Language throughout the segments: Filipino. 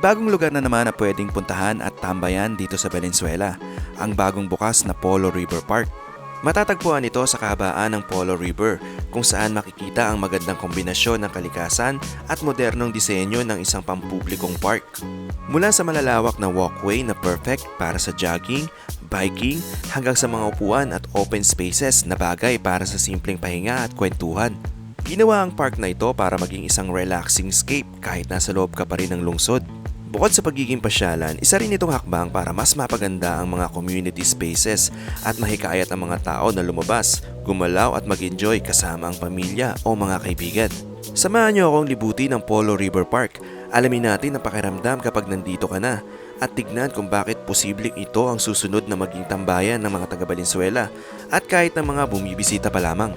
bagong lugar na naman na pwedeng puntahan at tambayan dito sa Valenzuela, ang bagong bukas na Polo River Park. Matatagpuan ito sa kahabaan ng Polo River kung saan makikita ang magandang kombinasyon ng kalikasan at modernong disenyo ng isang pampublikong park. Mula sa malalawak na walkway na perfect para sa jogging, biking, hanggang sa mga upuan at open spaces na bagay para sa simpleng pahinga at kwentuhan. Ginawa ang park na ito para maging isang relaxing escape kahit nasa loob ka pa rin ng lungsod. Bukod sa pagiging pasyalan, isa rin itong hakbang para mas mapaganda ang mga community spaces at mahikayat ang mga tao na lumabas, gumalaw at mag-enjoy kasama ang pamilya o mga kaibigan. Samahan niyo akong libutin ng Polo River Park. Alamin natin ang pakiramdam kapag nandito ka na at tignan kung bakit posibleng ito ang susunod na maging tambayan ng mga taga Valenzuela at kahit ng mga bumibisita pa lamang.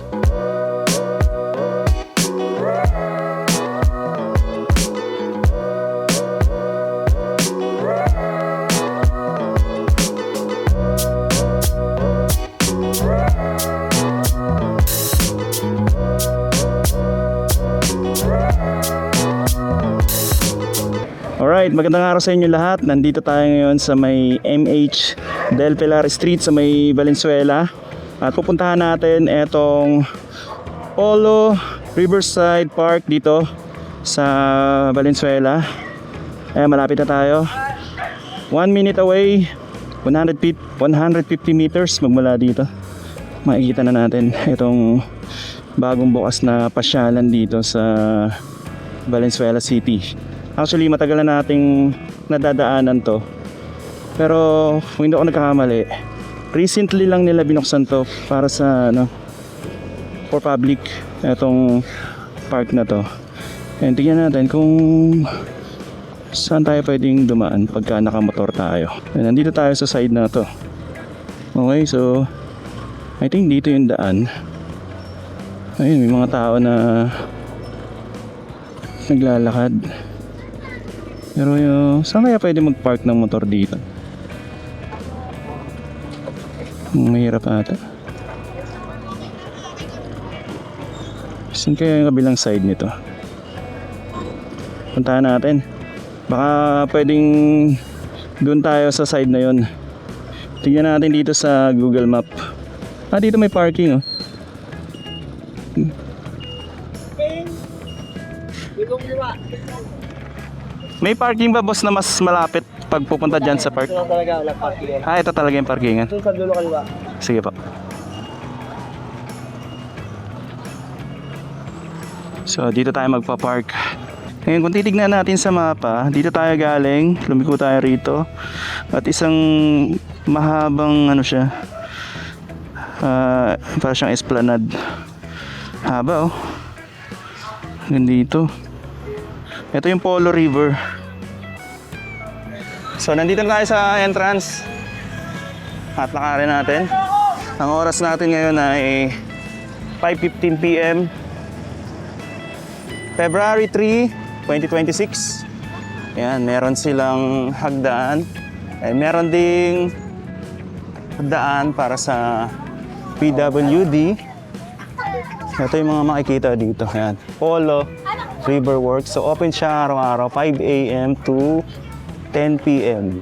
Alright, magandang araw sa inyo lahat. Nandito tayo ngayon sa may MH Del Pilar Street sa may Valenzuela. At pupuntahan natin etong Polo Riverside Park dito sa Valenzuela. Malapit na tayo. 1 minute away, 150 meters magmula dito. Makikita na natin itong bagong bukas na pasyalan dito sa Valenzuela City. Actually, matagal na nating nadadaanan to. Pero kung hindi ako nagkakamali, recently lang nila binuksan to para sa for public, itong park na to. And tingnan natin kung saan tayo pwedeng dumaan pagka nakamotor tayo. And nandito tayo sa side na to. Okay, so I think dito yung daan. Ayun, may mga tao na naglalakad. Pero saan kaya pwede mag-park ng motor dito? Mahirap ata. Saan kaya yung kabilang side nito? Puntahan natin. Baka pwedeng doon tayo sa side na yon. Tingnan natin dito sa Google Map. Dito may parking oh. May parking ba boss na mas malapit pag pupunta dyan sa park? Ito talaga, wala parking. Ito talaga yung parkingan. Ito sa dulo kaliwa. Sige po. So dito tayo magpa-park. Ngayon kung titignan natin sa mapa, dito tayo galing, lumiko tayo rito. At isang mahabang siya, para siyang esplanade. Haba oh. Nandito. Ito yung Polo River. So nandito na tayo sa entrance. At lakarin natin. Ang oras natin ngayon ay 5:15 PM February 3, 2026. Ayan, meron silang hagdaan. Meron ding hagdaan para sa PWD. Ito yung mga makikita dito. Ayan, Polo River Works. So open siya araw-araw 5 AM to 10 PM.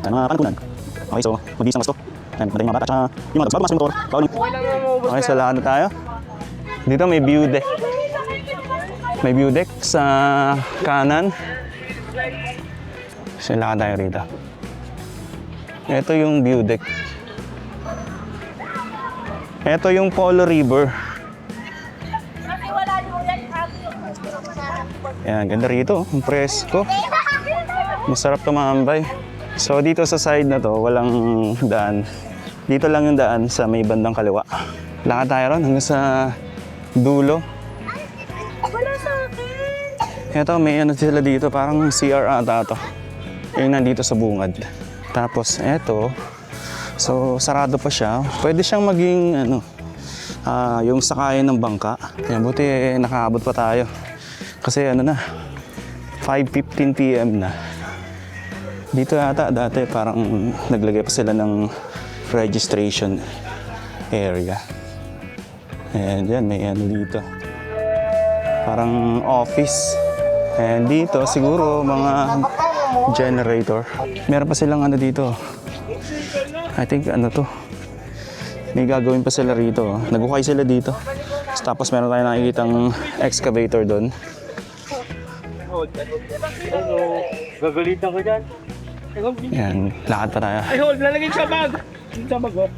Mga pantunan. Okay, so mabilis ang gusto. Madali mga bata at yung mga bago mas motor. Okay, so lakad na tayo. Dito may view deck. May view deck sa kanan. So lakad tayo rito. Ito yung view deck. Ito yung Polo River. Ayan, ganda rito. Ang presko. Masarap tumambay. So dito sa side na to, walang daan. Dito lang yung daan sa may bandang kaliwa. Lakad tayo ron hanggang sa dulo. Ito, may sila dito. Parang CR ata to. Yung nandito sa bungad. Tapos eto, so sarado pa siya. Pwede siyang maging yung sakayan ng bangka. Kaya buti nakaabot pa tayo. Kasi 5:15 PM na. Dito ata dati parang naglagay pa sila ng registration area. And yan, may dito. Parang office. And dito siguro mga generator. Meron pa silang ano dito. I think ano to. May gagawin pa sila rito. Nagukay sila dito. Tapos meron tayong nakikitang excavator doon. Gagalitan ko dyan. Yan, lakad pa tayo. Ay, hold, lalagay sa bag. Sa bag, oh.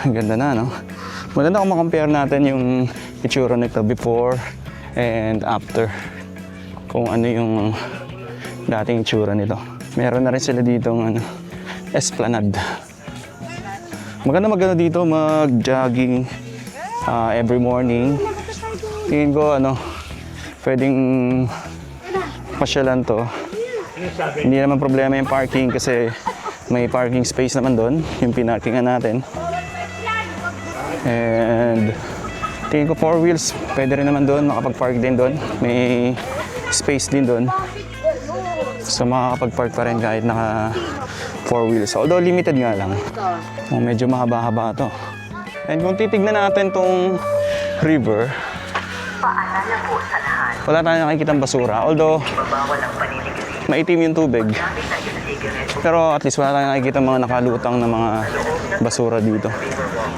Ang ganda na, no? Maganda kung makampare natin yung itsura nito before and after. Kung ano yung dating itsura nito. Meron na rin sila dito ng ano, esplanade. Maganda dito mag-jogging every morning. Tingin ko ano, pwedeng pasyalan to. Hindi naman problema yung parking kasi may parking space naman doon, yung pinarkingan natin. And tingin ko 4 wheels, pwede rin naman doon, makapag-park din doon. May space din doon. So makakapag-park pa rin kahit naka 4 wheels. Although limited nga lang. Medyo mahaba-haba to. And kung titignan natin tong river, wala tayong nakikitang basura. Although maitim yung tubig. Pero at least wala tayong nakikita mga nakalutang na mga basura dito.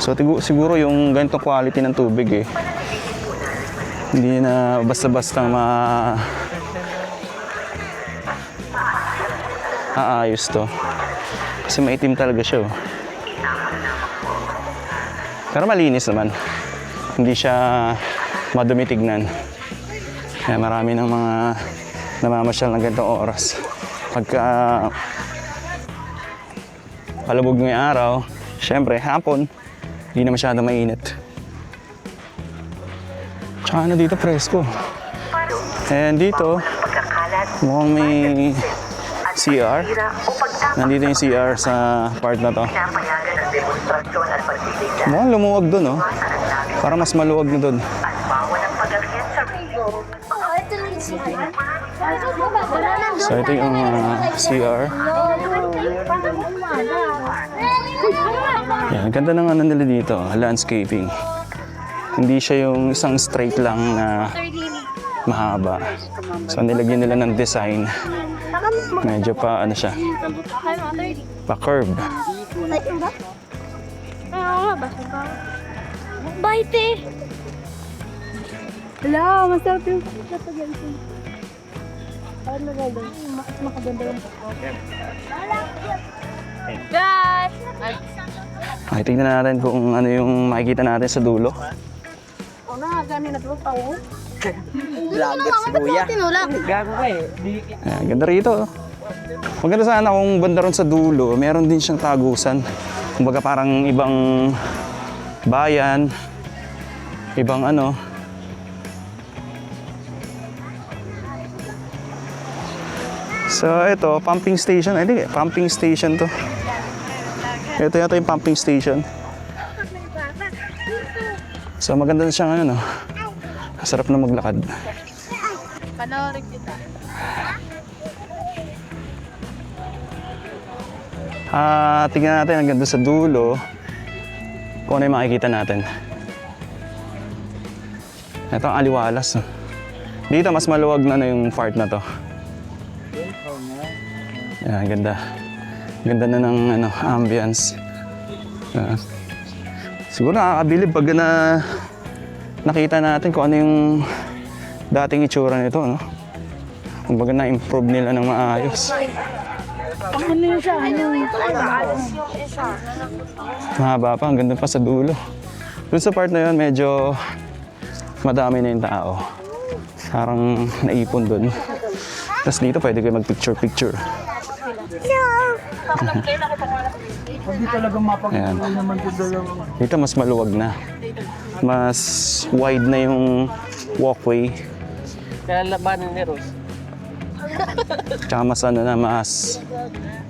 So siguro yung ganitong quality ng tubig eh. Hindi na basta-basta aayos to. Kasi maitim talaga siya. Pero malinis naman. Hindi siya madumi tignan. Kaya marami ng mga namamasyal ng ganitong oras. Pagka palubog ng araw, syempre hapon, hindi na masyado mainit. Tsaka na dito presko. And dito, mukhang may CR. Nandito yung CR sa part na to. Mukhang lumuwag dun, oh. Para mas maluwag na dun. So ito yung CR. Yan, ganda ng ano nila dito, landscaping. Hindi siya yung isang straight lang na mahaba. So nilagyan nila ng design. Medyo pa ano siya, pa curve. Bite! Wala, masarap yung kapagyan ko. Parang maganda. Mas makaganda yung guys! Okay, tingnan natin kung ano yung makikita natin sa dulo. Ako na, gano'n na ito pa oh. Lagat si Kuya. Gago ka eh. Ayan, ganda rito. Oh. Maganda sana kung banda ron sa dulo, meron din siyang tagusan. Kumbaga parang ibang bayan, ibang ano. So ito, pumping station. I think pumping station to. Ito yata yung pumping station. So maganda na siyang ano, no? Sarap na maglakad. Panoorin kita. Tingnan natin hanggang doon sa dulo kung ano yung makikita natin. Ito ang aliwalas. No? Dito mas maluwag na yung part na to. Yan, ganda. Ganda na ng ano, ambience. Siguro nakakabilib pag nakita natin kung ano yung dating itsura nito, no? Kumbaga na-improve nila ng maayos. Ano yun siya? Mahaba pa, hanggang doon pa sa dulo. Doon sa part na yun, medyo madami na yung tao. Parang naipon doon. Tapos dito pwede kayo mag-picture-picture. Hindi talaga Ayan. mapag-uwi naman ito dalawang. Dito mas maluwag na. Mas wide na yung walkway. Kaya labanan ni Rose. Tsaka mas ano na, mas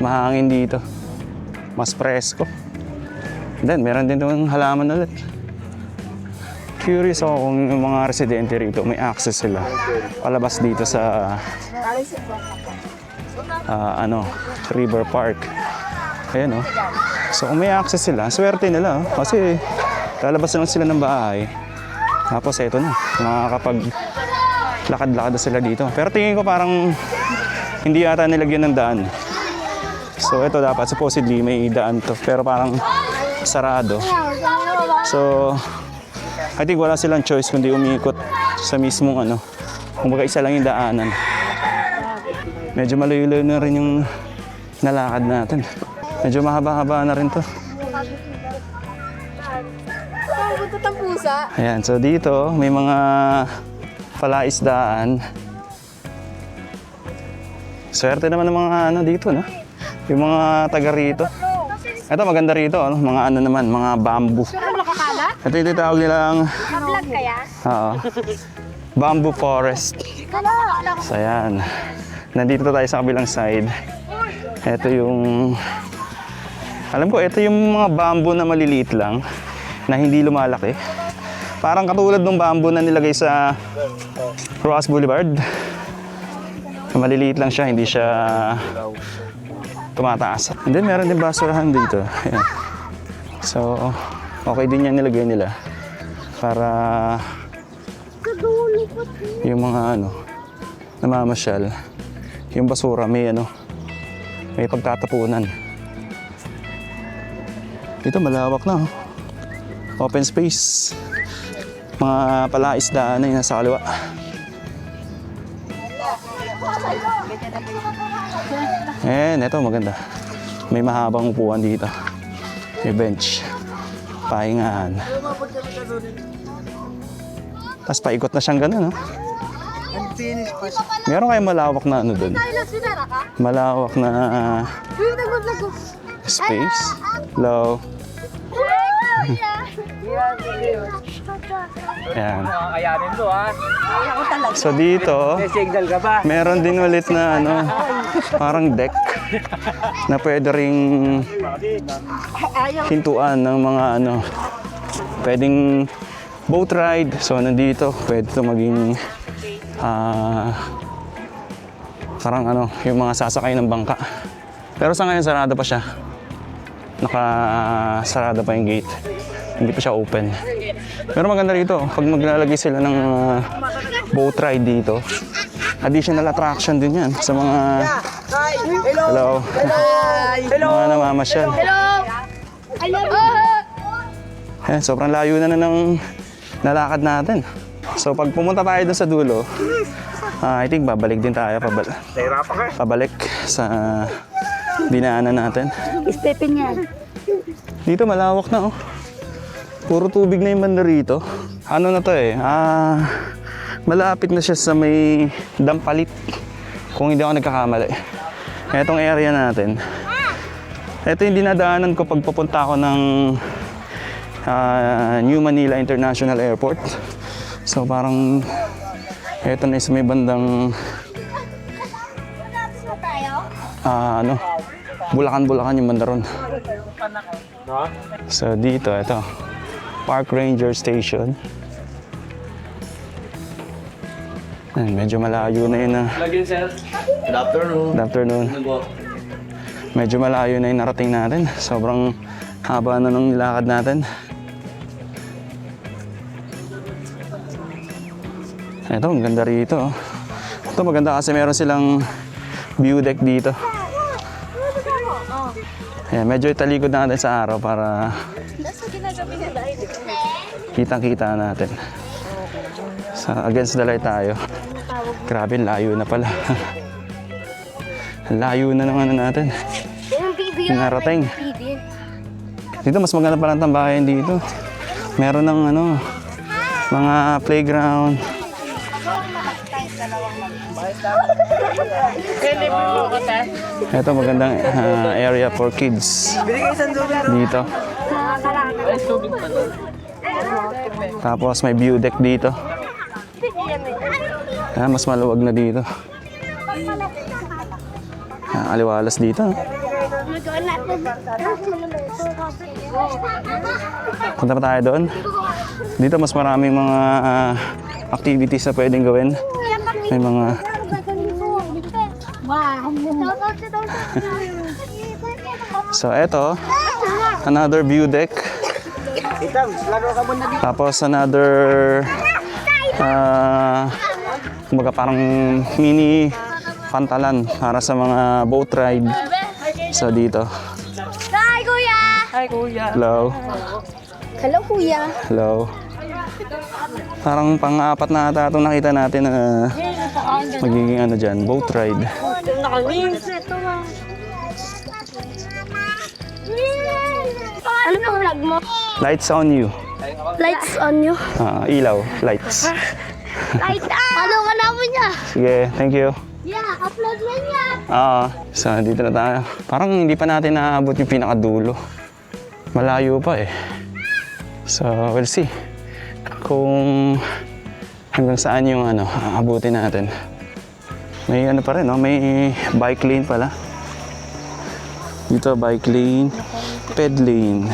mahangin dito. Mas presko. Then, meron din itong halaman ulit. Curious ako kung yung mga residente rito may access sila palabas dito sa River Park. Ayan, oh. So kung may access sila, swerte nila. Oh. Kasi lalabas lang sila ng bahay. Tapos eto na, makakapag lakad-lakad na sila dito. Pero tingin ko parang hindi yata nilagyan ng daan. So ito dapat supposedly may daan to, pero parang sarado. So I think wala silang choice kundi umikot sa mismong ano. Kumbaga isa lang yung daanan. Medyo malayo-layo na rin yung nalakad natin. Medyo mahaba-haba na rin to. Ayan, so dito may mga palaisdaan. Swerte naman ng mga ano dito, no? Yung mga taga rito. Ito maganda rito, ano? Mga ano naman, mga bamboo. Ito yung tawag nilang Vlog kaya? oo, bamboo forest. So ayan. Nandito tayo sa kabilang side. Ito yung alam ko, ito yung mga bamboo na maliliit lang na hindi lumalaki. Parang katulad ng bamboo na nilagay sa Roas Boulevard. Maliliit lang siya, hindi siya tumataas. And then meron din basurahan dito. Ayan. So, okay din yan nilagay nila para yung mga ano, namamasyal, yung basura may ano, may pagtatapunan. Dito malawak na, oh. Open space. Mga palaisdaan na yung nasa kaliwa. And ito maganda. May mahabang upuan dito. May bench. Pahingahan. Tapos paikot na siyang gano'n, no? Meron kayong malawak na ano doon? Malawak na space. Low. Ayan. Kakayanin to ha. So dito, May signal ka ba? meron din ulit na ano, parang deck na pwede ring hintuan ng mga ano, pwedeng boat ride. So nandito, pwede ito maging parang ano, yung mga sasakay ng bangka. Pero sa ngayon, sarado pa siya. Nakasarado pa yung gate. Hindi pa siya open. Pero maganda rito, pag maglalagay sila ng boat ride dito, additional attraction din yan sa mga hello, mga namamasyal. Ayan, sobrang layo na ng nalakad natin. So pag pumunta tayo dun sa dulo, I think babalik din tayo, pabalik sa dinaanan natin. Stepin yan. Dito malawak na, oh. Puro tubig na yung banda rito. Ano na to eh, malapit na siya sa may Dampalit, kung hindi ako nagkakamali. Etong area natin. Ito yung dinadaanan ko pag papunta ako ng New Manila International Airport. So parang eto na yung sa may bandang ano, Bulacan yung banda ron. So dito, ito Park Ranger Station. Ayan, medyo malayo na yun. Good afternoon. Good afternoon. Medyo malayo na yung narating natin. Sobrang haba na nung nilakad natin. Ito, ang ganda rito. Ito maganda kasi meron silang view deck dito. Ayan, medyo italikod natin sa araw para kitang-kita natin. Sa against the light tayo. Grabe, layo na pala. Layo na ng ano natin. Narating. Dito mas maganda pala ang tambayan dito. Meron ng ano, mga playground. Ito magandang area for kids dito. Tapos may view deck dito. Mas maluwag na dito. Aliwalas dito. Punta pa tayo doon. Dito mas maraming mga activities na pwedeng gawin. May mga so eto, another view deck. Tapos another kumbaga parang mini pantalan para sa mga boat ride. So dito. Hi, Kuya! Hi, kuya. Hello. Hello, Kuya. Hello. Parang pang-apat na ata itong nakita natin na magiging ano dyan, boat ride. Ano pang vlog mo? Lights on you. Lights on you. Ilaw, lights. Light on! Ano ka na mo niya? Sige, thank you. Yeah, upload mo niya. So dito na tayo. Parang hindi pa natin naabot yung pinakadulo. Malayo pa eh. So we'll see kung hanggang saan yung ano, aabutin natin. May ano pa rin, no? May bike lane pala. Dito bike lane, ped lane,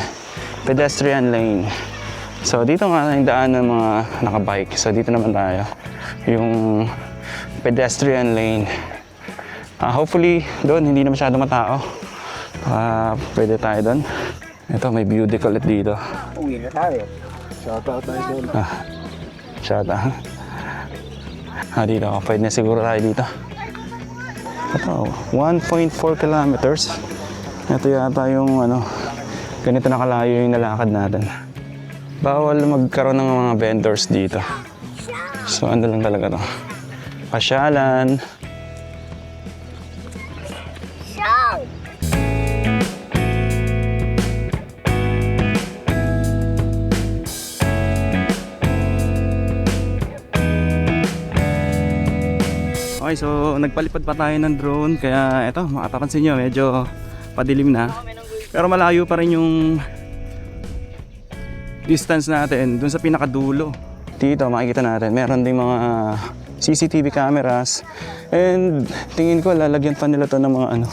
pedestrian lane. So dito nga yung daan ng mga nakabike. So dito naman tayo. Yung pedestrian lane. Hopefully doon hindi na masyado matao. Pwede tayo doon. Ito may beauty ulit dito. Uwi na tayo. Shoutout tayo doon. Shout out. Dito pwede na siguro tayo dito. Ito 1.4 kilometers. Ito yata yung ano, ganito na kalayo yung nalakad natin. Bawal magkaroon ng mga vendors dito. So ano lang talaga to. Pasyalan. Okay, so nagpalipad pa tayo ng drone kaya eto, makapapansin nyo medyo padilim na. Pero malayo pa rin yung distance natin dun sa pinakadulo. Dito makikita natin meron ding mga CCTV cameras and tingin ko lalagyan pa nila to ng mga ano,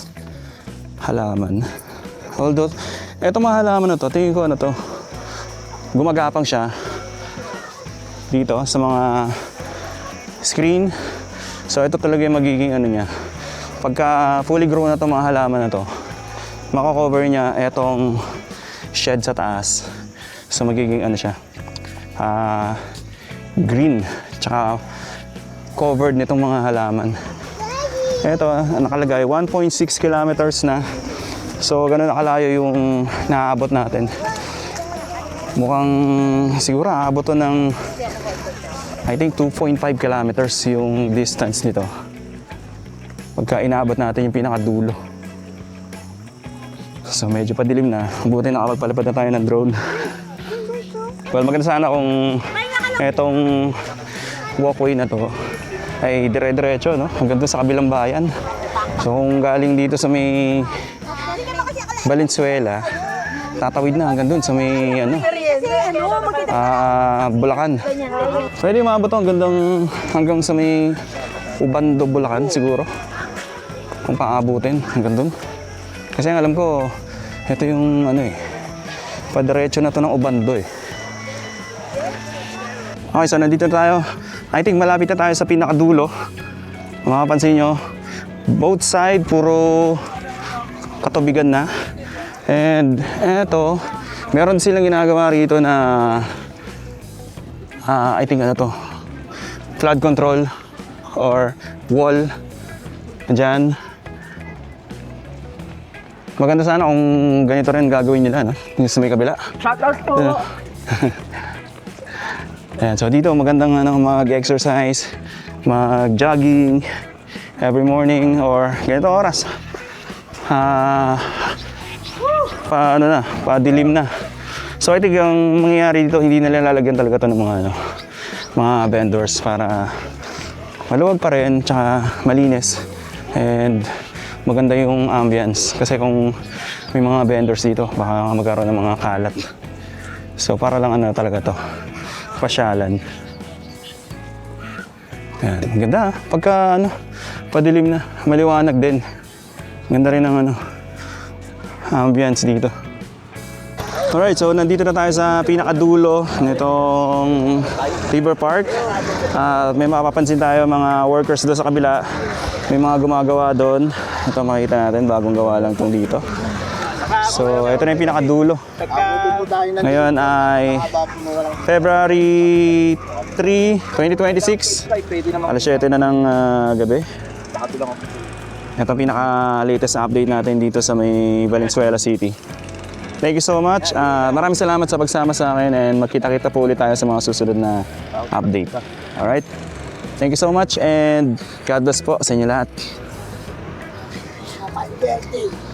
halaman. Although eto mga halaman na to, tingin ko ano to, gumagapang siya dito sa mga screen. So ito talaga yung magiging ano niya. Pagka fully grown na to mga halaman na to, mako-cover niya etong shed sa taas. So magiging ano siya, green, tsaka covered nitong mga halaman. Ito nakalagay 1.6 kilometers na. So ganun nakalayo yung naaabot natin. Mukhang siguro aabot to ng I think 2.5 kilometers yung distance nito. Pagka inaabot natin yung pinakadulo. So medyo padilim na. Buti nakapagpalipad na tayo ng drone. Well, maganda sana kung etong walkway na to ay dire-diretso, no? Hanggang doon sa kabilang bayan. So kung galing dito sa may Valenzuela, tatawid na hanggang doon sa may ano, Bulacan. Pwede maabot hanggang sa may Ubando, Bulacan siguro. Kung paabutin hanggang doon. Kasi ang alam ko, ito yung ano eh, padiretso na to ng Ubando eh. Okay, so nandito tayo. I think malapit na tayo sa pinakadulo. Kung makapansin nyo, both side puro katubigan na. And eto, meron silang ginagawa rito na I think ano to, flood control or wall dyan. Maganda sana kung ganito rin gagawin nila, no? Yung sa may kabila. Shoutout po! Ayan, so dito magandang ano, mag-exercise, mag-jogging every morning or ganito oras. Padilim na. So I think ang mangyayari dito, hindi nila lalagyan talaga to ng mga ano, mga vendors para maluwag pa rin, tsaka malinis and maganda yung ambience. Kasi kung may mga vendors dito, baka magkaroon ng mga kalat. So para lang ano talaga to, pasyalan. Ayan, ganda. Pagka ano, padilim na, maliwanag din. Ganda rin ang ano, ambience dito. Alright, so nandito na tayo sa pinakadulo nitong River Park. May mapapansin tayo mga workers doon sa kabila. May mga gumagawa doon. Ito makita natin, bagong gawa lang itong dito. So ito na yung pinakadulo. Ngayon ay February 3, 2026. Alas 7 na ng gabi. Ito ang pinaka-latest na update natin dito sa may Valenzuela City. Thank you so much. Maraming salamat sa pagsama sa akin and magkita-kita po ulit tayo sa mga susunod na update. Alright? Thank you so much and God bless po sa inyo lahat. Happy birthday.